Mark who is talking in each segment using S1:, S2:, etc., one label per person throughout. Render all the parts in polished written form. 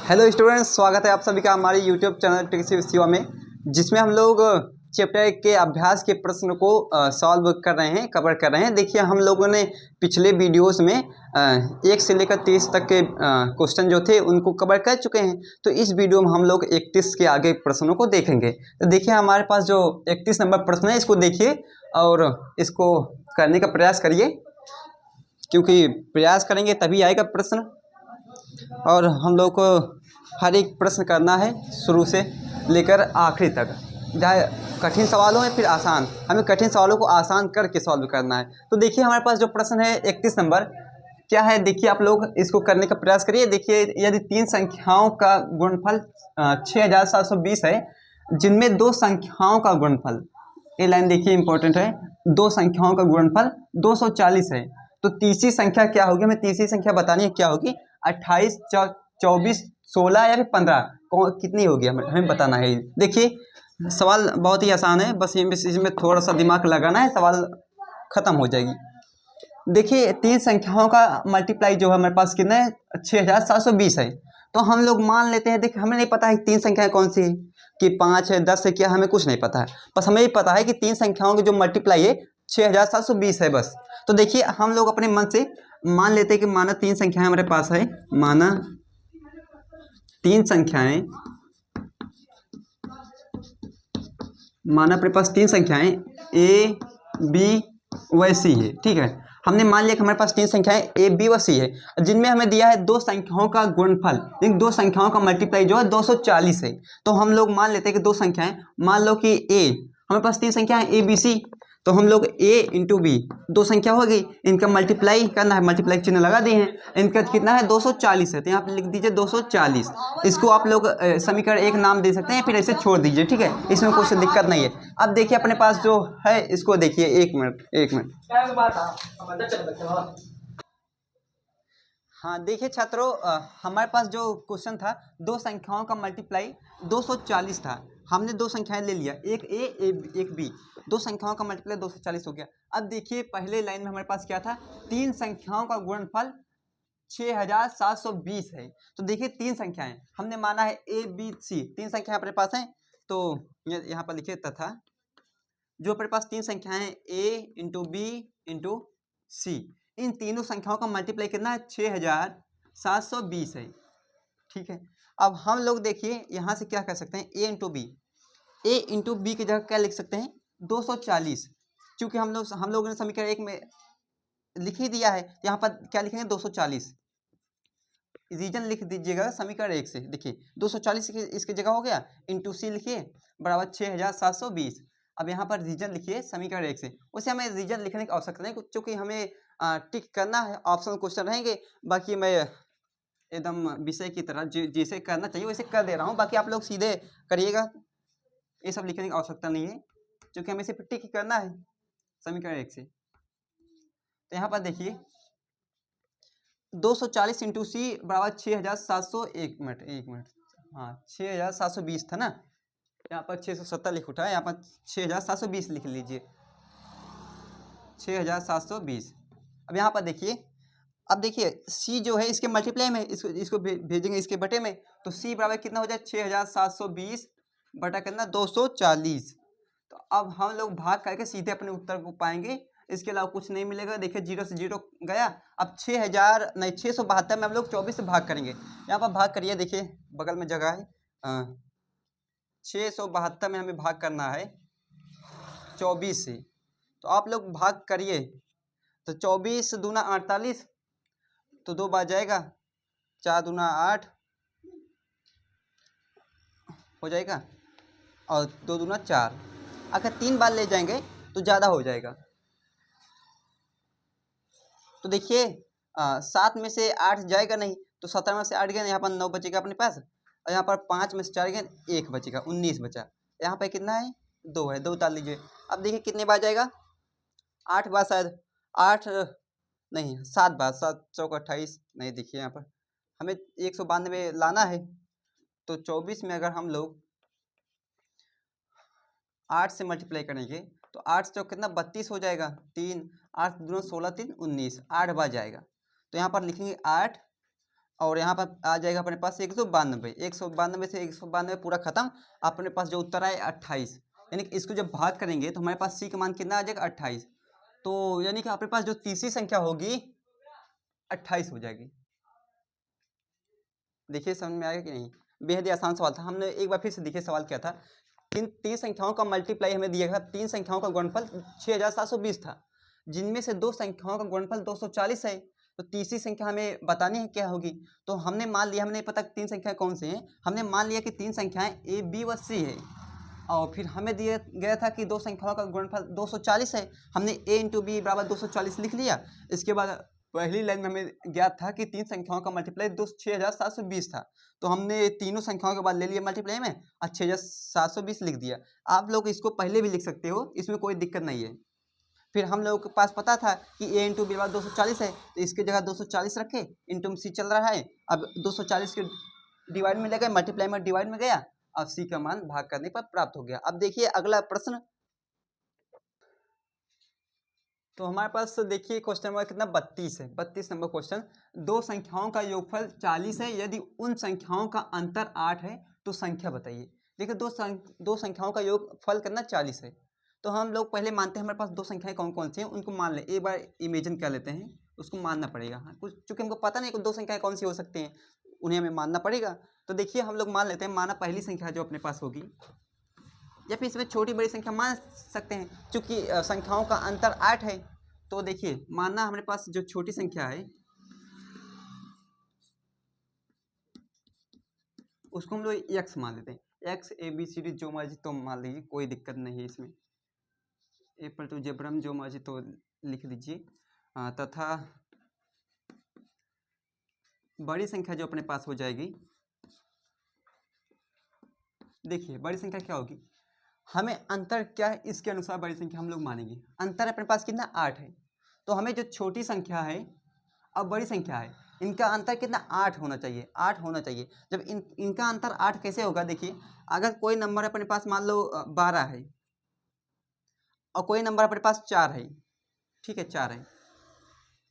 S1: Hello students, स्वागत है आप सभी का हमारे YouTube channel tricks with Shiva में, जिसमें हम लोग चैप्टर 1 के अभ्यास के प्रश्न को सॉल्व कर रहे हैं, कवर कर रहे हैं। देखिए, हम लोगों ने पिछले वीडियोस में 1 से लेकर 30 तक के क्वेश्चन जो थे उनको कवर कर चुके हैं। तो इस वीडियो में हम लोग 31 के आगे प्रश्नों को देखेंगे। तो देखिए, हमारे पास जो 31 नंबर प्रश्न है इसको देखिए और इसको करने का प्रयास करिए, क्योंकि प्रयास करेंगे तभी आएगा प्रश्न। और हम लोग को हर एक प्रश्न करना है शुरू से लेकर आखिरी तक, चाहे कठिन सवाल हो या फिर आसान। हमें कठिन सवालों को आसान करके सॉल्व करना है। तो देखिए, हमारे पास जो प्रश्न है 31 नंबर क्या है, देखिए आप लोग इसको करने का प्रयास करिए। देखिए, यदि 3 संख्याओं का गुणनफल 6720 है, जिनमें 2 संख्याओं का गुणनफल, ये लाइन देखिए इंपॉर्टेंट है, 2 संख्याओं का गुणनफल 240 है, तो तीसरी संख्या क्या होगी? हमें तीसरी संख्या बतानी है, क्या होगी? 28, 24, 16 या फिर 15, कितनी होगी हमें बताना है। देखिए, सवाल बहुत ही आसान है, बस इसमें थोड़ा सा दिमाग लगाना है, सवाल खत्म हो जाएगी। देखिए, 3 संख्याओं का मल्टीप्लाई जो है हमारे पास कितना है? 6720 है। तो हम लोग मान लेते हैं, देखिए हमें नहीं पता है 3 संख्याएं कौन सी है, कि 5 है, 10 है, क्या, हमें कुछ नहीं पता है। बस हमें ये पता है कि 3 संख्याओं की जो मल्टीप्लाई है 6720 है बस। तो देखिए, हम लोग अपने मन से मान लेते हैं कि माना 3 संख्याएं हमारे पास है, माना 3 संख्याएं, माना अपने पास 3 संख्याएं ए, बी व सी है। ठीक है, हमने मान लिया कि हमारे पास 3 संख्याएं ए, बी व सी है, जिनमें हमें दिया है 2 संख्याओं का गुणनफल, इन 2 संख्याओं का मल्टीप्लाई जो है 240 है। तो हम लोग मान लेते हैं कि 2 संख्याएं, मान लो कि ए, हमारे पास 3 संख्याएं ए, बी, सी, तो हम लोग ए इंटू बी, 2 संख्या हो गई, इनका मल्टीप्लाई करना है, मल्टीप्लाई चिन्ह लगा दिए हैं। इनका कितना है? 240 है, तो यहाँ पे लिख दीजिए 240। इसको आप लोग समीकरण 1 नाम दे सकते हैं, फिर ऐसे छोड़ दीजिए। ठीक है, इसमें कोई दिक्कत नहीं है। अब देखिए, अपने पास जो है इसको देखिए, एक मिनट। हाँ, देखिए छात्रों, हमारे पास जो क्वेश्चन था, 2 संख्याओं का मल्टीप्लाई 240 था। हमने 2 संख्याएं ले लिया, एक ए, एक बी, 2 संख्याओं का मल्टीप्लाई 240 हो गया। अब देखिए, पहले लाइन में हमारे पास क्या था? 3 संख्याओं का गुणनफल 6720 है। तो देखिए, 3 संख्याएं हमने माना है ए, बी, सी, 3 संख्याएं अपने पास हैं। तो यहाँ पर लिखिए, तथा जो अपने पास 3 संख्याएं हैं, ए इंटू बी इंटू सी, इन तीनों संख्याओं का मल्टीप्लाई कितना है? 6720 है। ठीक है, अब हम लोग देखिए यहाँ से क्या कर सकते हैं, ए इंटू बी, ए इंटू बी की जगह क्या लिख सकते हैं? 240, क्योंकि हम लोग ने समीकरण 1 में लिख ही दिया है, यहाँ पर क्या लिखेंगे? 240। रीजन लिख दीजिएगा समीकरण 1 से। देखिए, 240 इसकी जगह हो गया, इंटू सी लिखिए बराबर 6720। अब यहाँ पर रीजन लिखिए समीकरण 1 से। उसे हमें रीजन लिखने की आवश्यकता नहीं, क्योंकि हमें टिक करना है, ऑप्शनल क्वेश्चन रहेंगे। बाकी मैं एकदम विषय की तरह जैसे करना चाहिए वैसे कर दे रहा हूँ, बाकी आप लोग सीधे करिएगा, ये सब लिखने की आवश्यकता नहीं है, क्योंकि हमें सिर्फ टिक करना है समीकरण 1 से। तो यहाँ पर देखिए, 240 इंटू सी बराबर 6700, एक मिनट, हाँ 6720 था ना, यहाँ पर 670 लिख उठा है, यहाँ पर 6720 लिख लीजिए, 6720। अब यहाँ पर देखिए, अब देखिए सी जो है इसके मल्टीप्लाई में, इसको भेजेंगे इसके बटे में, तो सी बराबर कितना हो जाए? 6720 बटा कितना? 240। तो अब हम लोग भाग करके सीधे अपने उत्तर को पाएंगे, इसके अलावा कुछ नहीं मिलेगा। देखिए, 0 से 0 गया। अब 672 में हम लोग 24 से भाग करेंगे। यहाँ पर भाग करिए, देखिए बगल में जगह है, 672 में हमें भाग करना है 24 से। तो आप लोग भाग करिए, तो 24 दूना 48, तो 2 बार जाएगा, 4 दूना 8 हो जाएगा, और 2 दूना 4। अगर 3 बार ले जाएंगे तो ज़्यादा हो जाएगा। तो देखिए, 7 में से 8 जाएगा नहीं, तो 17 में से 8 गया, यहाँ पर 9 बचेगा अपने पास, और यहाँ पर 5 में से 4 गया, 1 बचेगा, 19 बचा। यहाँ पर कितना है? 2 है, 2 उतार लीजिए। अब देखिए कितने बार जाएगा? 8 बार शायद, 8 नहीं, 7 बार, 7 चौक 28, नहीं, देखिए यहाँ पर हमें 192 लाना है। तो 24 में अगर हम लोग 8 से मल्टीप्लाई करेंगे, तो 8 से कितना? 32 हो जाएगा, 3, 8 दूना 16, 3 19, 8 बार जाएगा। तो यहाँ पर लिखेंगे 8, और यहाँ पर आ जाएगा अपने पास 192। 192 से 192 पूरा खत्म। अपने पास जो उत्तर आए 28, यानी कि इसको जब भाग करेंगे तो हमारे पास सी का मान कितना आ जाएगा 28। तो यानी कि अपने पास जो तीसरी संख्या होगी 28 हो जाएगी। देखिए समझ में आएगा कि नहीं? बेहद ही आसान सवाल था। हमने एक बार फिर से देखिए सवाल क्या था। तीन संख्याओं का मल्टीप्लाई हमें दिया था, तीन संख्याओं का गुणनफल 6720 था, जिनमें से दो संख्याओं का गुणनफल 240 है। तो तीसरी संख्या हमें बतानी है क्या होगी। तो हमने मान लिया, हमें नहीं पता तीन संख्याएं कौन सी हैं, हमने मान लिया कि तीन संख्याएं ए बी व सी है। और फिर हमें दिया गया था कि दो संख्याओं का गुणनफल 240 है, हमने a इंटू बी बराबर 240 लिख लिया। इसके बाद पहली लाइन में हमें ज्ञात था कि तीन संख्याओं का मल्टीप्लाई 6720 था, तो हमने तीनों संख्याओं के बाद ले लिया मल्टीप्लाई में और 6720 लिख दिया। आप लोग इसको पहले भी लिख सकते हो, इसमें कोई दिक्कत नहीं है। फिर हम लोगों के पास पता था कि a इंटू बी बराबर 240 है, तो इसकी जगह 240 रखे, इंटू में सी चल रहा है। अब 240 के डिवाइड में ले गए, मल्टीप्लाई में डिवाइड में गया, अब सी का मान भाग करने पर प्राप्त हो गया। अब देखिए अगला प्रश्न। तो हमारे पास देखिए क्वेश्चन नंबर कितना 32 है, 32 नंबर क्वेश्चन। दो संख्याओं का योगफल 40 है, यदि उन संख्याओं का अंतर 8 है तो संख्या बताइए। देखिए दो संख्याओं का योगफल करना 40 है, तो हम लोग पहले मानते हैं हमारे पास दो संख्याएं कौन कौन सी हैं, उनको मान ले। एक बार इमेजिन कर लेते हैं, उसको मानना पड़ेगा। हाँ, कुछ चूंकि हमको पता नहीं कि दो संख्याएं कौन सी हो सकती हैं, उन्हें हमें मानना पड़ेगा। तो देखिए हम लोग मान लेते हैं, माना पहली संख्या जो अपने पास होगी, या फिर इसमें छोटी बड़ी संख्या मान सकते हैं, चूंकि संख्याओं का अंतर 8 है। तो देखिए मानना हमारे पास जो छोटी संख्या है उसको हम लोग x मान लेते हैं। x a b c d जो मर्जी तो मान लीजिए, कोई दिक्कत नहीं है इसमें। एप्पल टू जेब्रम जो मर्जी तो लिख दीजिए। तथा बड़ी संख्या जो अपने पास हो जाएगी, देखिए बड़ी संख्या क्या होगी, हमें अंतर क्या है इसके अनुसार बड़ी संख्या हम लोग मानेंगे। अंतर अपने पास कितना 8 है, तो हमें जो छोटी संख्या है और बड़ी संख्या है, इनका अंतर कितना 8 होना चाहिए, 8 होना चाहिए। जब इनका अंतर 8 कैसे होगा, देखिए अगर कोई नंबर अपने पास मान लो 12 है और कोई नंबर अपने पास 4 है, ठीक है 4 है,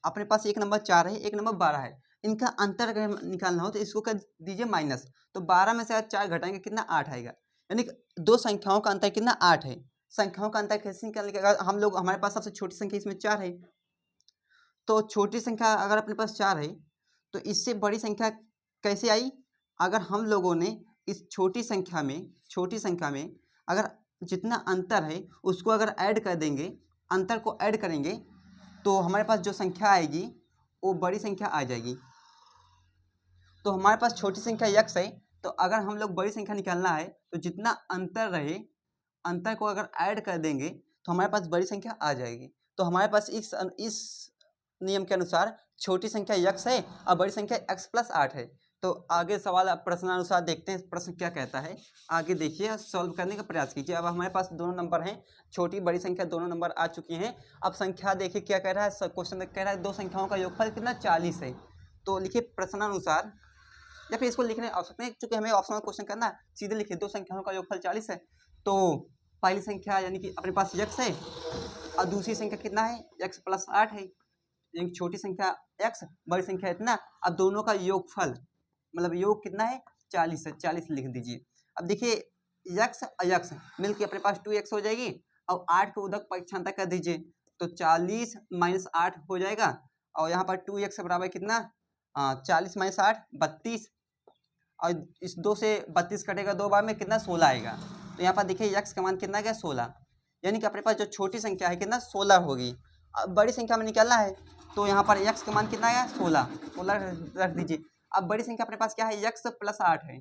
S1: अपने पास एक नंबर 4 है, एक नंबर 12 है, इनका अंतर अगर निकालना हो तो इसको कर दीजिए माइनस। तो 12 में से आज 4 घटाएंगे कितना 8 आएगा, यानी दो संख्याओं का अंतर कितना 8 है। संख्याओं का अंतर कैसे निकालने का, हम लोग हमारे पास सबसे छोटी संख्या इसमें 4 है, तो छोटी संख्या अगर अपने पास 4 है तो इससे बड़ी संख्या कैसे आई, अगर हम लोगों ने इस छोटी संख्या में अगर जितना अंतर है उसको अगर ऐड कर देंगे, अंतर को ऐड करेंगे, तो हमारे पास जो संख्या आएगी वो बड़ी संख्या आ जाएगी। तो हमारे पास छोटी संख्या x है, तो अगर हम लोग बड़ी संख्या निकालना है तो जितना अंतर रहे, अंतर को अगर ऐड कर देंगे तो हमारे पास बड़ी संख्या आ जाएगी। तो हमारे पास इस नियम के अनुसार छोटी संख्या x है और बड़ी संख्या x प्लस 8 है। तो आगे सवाल प्रश्नानुसार देखते हैं प्रश्न क्या कहता है। आगे देखिए, सॉल्व करने का प्रयास कीजिए। अब हमारे पास दोनों नंबर हैं, छोटी बड़ी संख्या दोनों नंबर आ चुकी हैं। अब संख्या देखिए क्या कह रहा है, क्वेश्चन कह रहा है दो संख्याओं का योगफल कितना 40 है। तो लिखिए प्रश्नानुसार, या फिर इसको लिखने आवश्यकता नहीं क्योंकि हमें ऑप्शनल क्वेश्चन करना है, सीधे लिखिए दो संख्याओं का योगफल 40 है। तो पहली संख्या यानी कि अपने पास x है और दूसरी संख्या कितना है x प्लस 8 है, यानी छोटी संख्या x, बड़ी संख्या इतना। अब दोनों का योगफल मतलब योग कितना है 40 है, 40 लिख दीजिए। अब देखिए x और x मिलकर अपने पास 2x हो जाएगी और 8 को उधर पक्षांतर कर दीजिए, तो 40 माइनस 8 हो जाएगा। और यहाँ पर 2x बराबर कितना 40 माइनस 8 32, और इस 2 से 32 कटेगा दो बार में कितना 16 आएगा। तो यहाँ पर देखिए x का मान कितना गया 16, यानी कि अपने पास जो छोटी संख्या है कितना 16 होगी। अब बड़ी संख्या में निकालना है तो यहाँ पर x का मान कितना आया 16 रख दीजिए। अब बड़ी संख्या अपने पास क्या है x प्लस 8 है,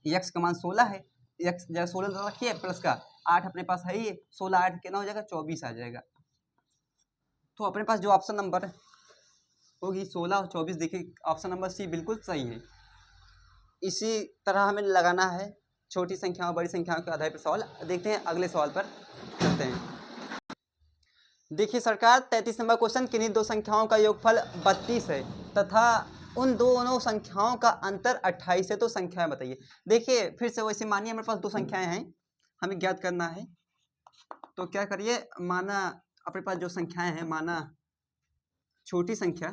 S1: x का मान 16 है, x जगह 16 रखिए प्लस का 8 अपने पास है ही, 16 8 कितना हो जाएगा 24 आ जाएगा। तो अपने पास जो ऑप्शन नंबर होगी 16 और 24, देखिए ऑप्शन नंबर सी बिल्कुल सही है। इसी तरह हमें लगाना है छोटी संख्या और बड़ी संख्याओं के आधार पर सवाल। देखते हैं अगले सवाल पर चलते हैं। देखिए सरकार 33 नंबर क्वेश्चन, किन्हीं दो संख्याओं का योगफल 32 है तथा उन दोनों संख्याओं का अंतर 28 है, तो संख्याएं बताइए। देखिए फिर से वैसे मानिए हमारे पास दो संख्याएं हैं, हमें ज्ञात करना है। तो क्या करिए, माना अपने पास जो संख्याएं हैं, माना छोटी संख्या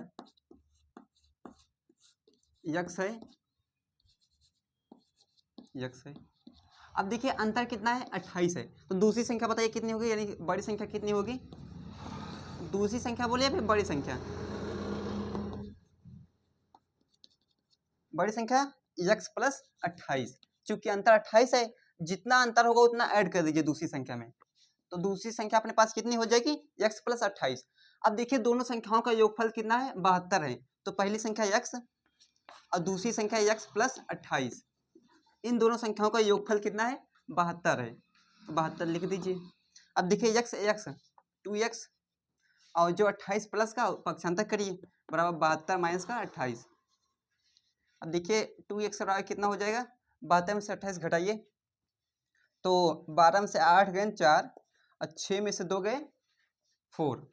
S1: यक्स है, यक्स है। अब देखिए अंतर कितना है, 28 है। तो दूसरी संख्या बताइए कितनी होगी, यानी बड़ी संख्या कितनी होगी, दूसरी संख्या बोलिए या फिर बड़ी संख्या, बड़ी संख्या यक्स प्लस 28। चूंकि अंतर 28 है, जितना अंतर होगा उतना ऐड कर दीजिए दूसरी संख्या में। तो दूसरी संख्या अपने पास कितनी हो जाएगी, यक्स प्लस 28। अब देखिए दोनों संख्याओं का योगफल कितना है, 72 है। तो पहली संख्या यक्स और दूसरी संख्या यक्स प्लस 28, इन दोनों संख्याओं का योगफल कितना है, 72 है। तो 72 लिख दीजिए। अब देखिए यक्स यक्स 2x और जो 28 प्लस का पक्षांतर करिए, बराबर 72 माइनस का 28। अब देखिए 2x और कितना हो जाएगा, 72 में से 28 घटाइए तो 12 में से 8 गए 4 और 6 में से 2 गए 4,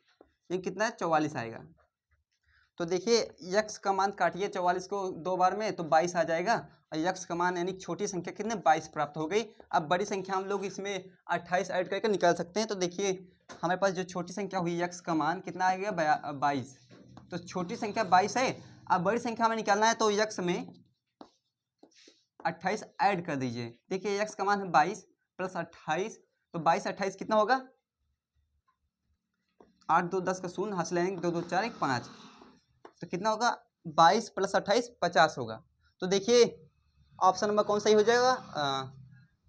S1: ये कितना है 44 आएगा। तो देखिए यक्स का मान काटिए 44 को 2 बार में तो 22 आ जाएगा, और यक्स का मान यानी छोटी संख्या कितने 22 प्राप्त हो गई। अब बड़ी संख्या हम लोग इसमें 28 ऐड करके निकाल सकते हैं। तो देखिए हमारे पास जो छोटी संख्या हुई यक्स का मान कितना आ गया 22, तो छोटी संख्या 22 है। अब बड़ी संख्या में निकालना है तो यक्स में 28 ऐड कर दीजिए। देखिए यक्स का मान है 22 प्लस 28, तो 22 28 कितना होगा, 8 2 10 का शून्य हासिल लेंगे, 2 2 4 1 5, तो कितना होगा 22 प्लस 28 50 होगा। तो देखिए ऑप्शन नंबर कौन सही हो जाएगा,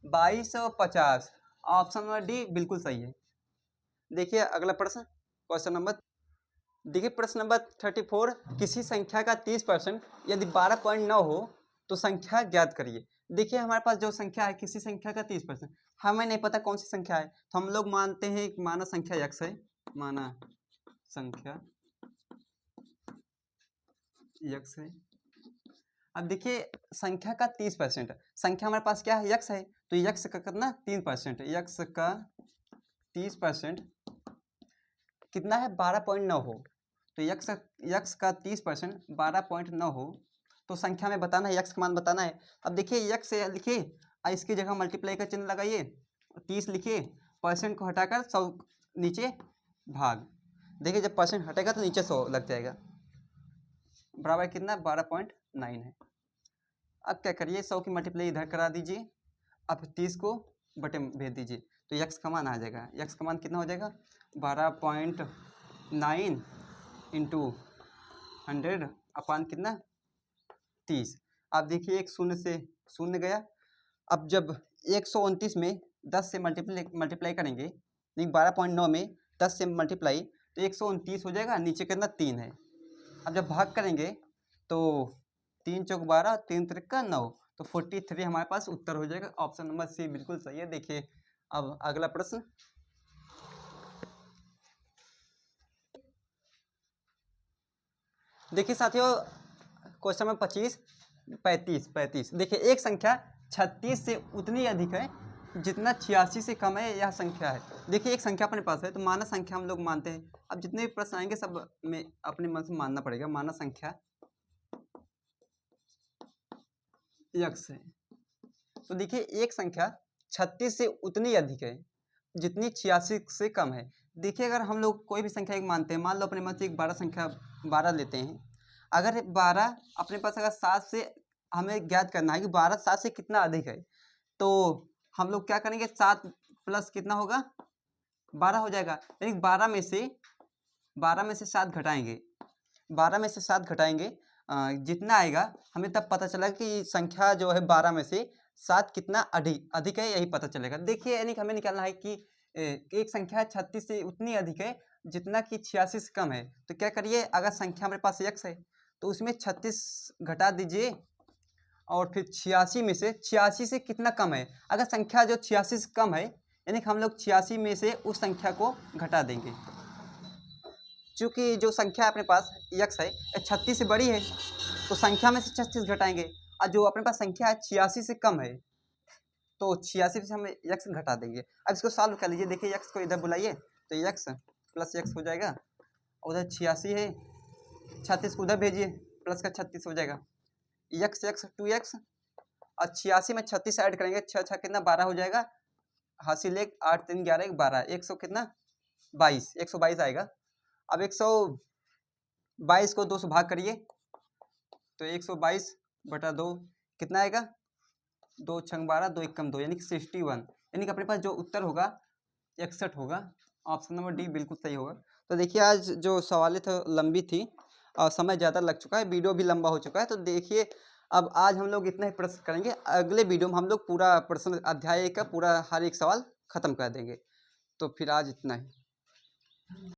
S1: 22 और 50, ऑप्शन नंबर डी बिल्कुल सही है। देखिए अगला प्रश्न, क्वेश्चन नंबर, देखिए प्रश्न नंबर 34, किसी संख्या का 30% यदि 12.9 हो तो संख्या ज्ञात करिए। देखिए हमारे पास जो संख्या है, किसी संख्या का 30%, हमें नहीं पता कौन सी संख्या है, तो हम लोग मानते हैं माना संख्या यक्स है, माना संख्या यक्स है। अब देखिए संख्या का 30%, संख्या हमारे पास क्या है यक्स है, तो यक्स का कितना 3%, यक्स का 30% कितना है 12.9 हो, तो यक्स का 30% 12.9 हो तो संख्या में बताना है, यक्स का मान बताना है। अब देखिए यक्स से लिखिए और इसकी जगह मल्टीप्लाई का चिन्ह लगाइए, 30 लिखिए, परसेंट को हटाकर 100 नीचे भाग, देखिए जब परसेंट हटेगा तो नीचे 100 लग जाएगा, बराबर कितना 12.9 है। अब क्या करिए 100 की मल्टीप्लाई इधर करा दीजिए, अब 30 को बटे में भेज दीजिए, तो यक्स का मान आ जाएगा। यक्स का मान कितना हो जाएगा 12.9 इंटू 100 अपान कितना 30। अब देखिए एक शून्य से शून्य गया, अब जब 129 में 10 से मल्टीप्लाई करेंगे, नहीं 12.9 में 10 से मल्टीप्लाई तो 129 हो जाएगा, नीचे कितना 3 है। अब जब भाग करेंगे तो 3 चौक 12, 3 त्रिका 9, तो 43 हमारे पास उत्तर हो जाएगा। ऑप्शन नंबर सी बिल्कुल सही है। देखिए अब अगला प्रश्न, देखिए साथियों क्वेश्चन नंबर 35। देखिए एक संख्या 36 से उतनी अधिक है जितना 86 से कम है, यह संख्या है। देखिए एक संख्या अपने पास है तो माना संख्या हम लोग मानते हैं। अब जितने भी प्रश्न आएंगे सब में अपने मन से मानना पड़ेगा। माना संख्या यक्स है, तो देखिए एक संख्या 36 से उतनी अधिक है जितनी 86 से कम है। देखिए अगर हम लोग कोई भी संख्या एक मानते हैं, मान लो अपने मन से एक 12 संख्या 12 लेते हैं, अगर 12 अपने पास अगर 7 से हमें ज्ञात करना है कि 12 7 से कितना अधिक है, तो हम लोग क्या करेंगे 7 प्लस कितना होगा 12 हो जाएगा, यानी 12 में से 7 घटाएंगे, 12 में से 7 घटाएंगे जितना आएगा हमें तब पता चला कि संख्या जो है 12 में से 7 कितना अधिक है, यही पता चलेगा। देखिए यानी कि हमें निकालना है कि एक संख्या 36 से उतनी अधिक है जितना कि 86 से कम है। तो क्या करिए अगर संख्या हमारे पास यक्स है तो उसमें 36 घटा दीजिए और फिर 86 से कितना कम है। अगर संख्या जो 86 से कम है यानी कि हम लोग 86 में से उस संख्या को घटा देंगे। चूँकि जो संख्या अपने पास यक्स है 36 से बड़ी है तो संख्या में से 36 घटाएंगे, और जो अपने पास संख्या है 86 से कम है तो 86 से हम यक्स घटा देंगे। अब इसको सॉल्व कर लीजिए। देखिए यक्स को इधर बुलाइए तो यक्स प्लस यक्स हो जाएगा, उधर 86 है 36 को उधर भेजिए प्लस का 36 हो जाएगा, यक्स यक्स 2x और 86 में 36 ऐड करेंगे, 6 6 कितना 12 हो जाएगा, हासिल 1 8 3 11 1 12, 100 कितना 22, 122 आएगा। अब 122 को 2 से भाग करिए तो 122/2 कितना आएगा, 2 छंग 12, 2 एकम 2 यानी कि 61, यानी कि अपने पास जो उत्तर होगा 61 होगा। ऑप्शन नंबर डी बिल्कुल सही होगा। तो देखिए आज जो सवालें थे लंबी थी और समय ज़्यादा लग चुका है, वीडियो भी लंबा हो चुका है। तो देखिए अब आज हम लोग इतना ही प्रश्न करेंगे, अगले वीडियो में हम लोग पूरा प्रश्न अध्याय का पूरा हर एक सवाल खत्म कर देंगे। तो फिर आज इतना ही।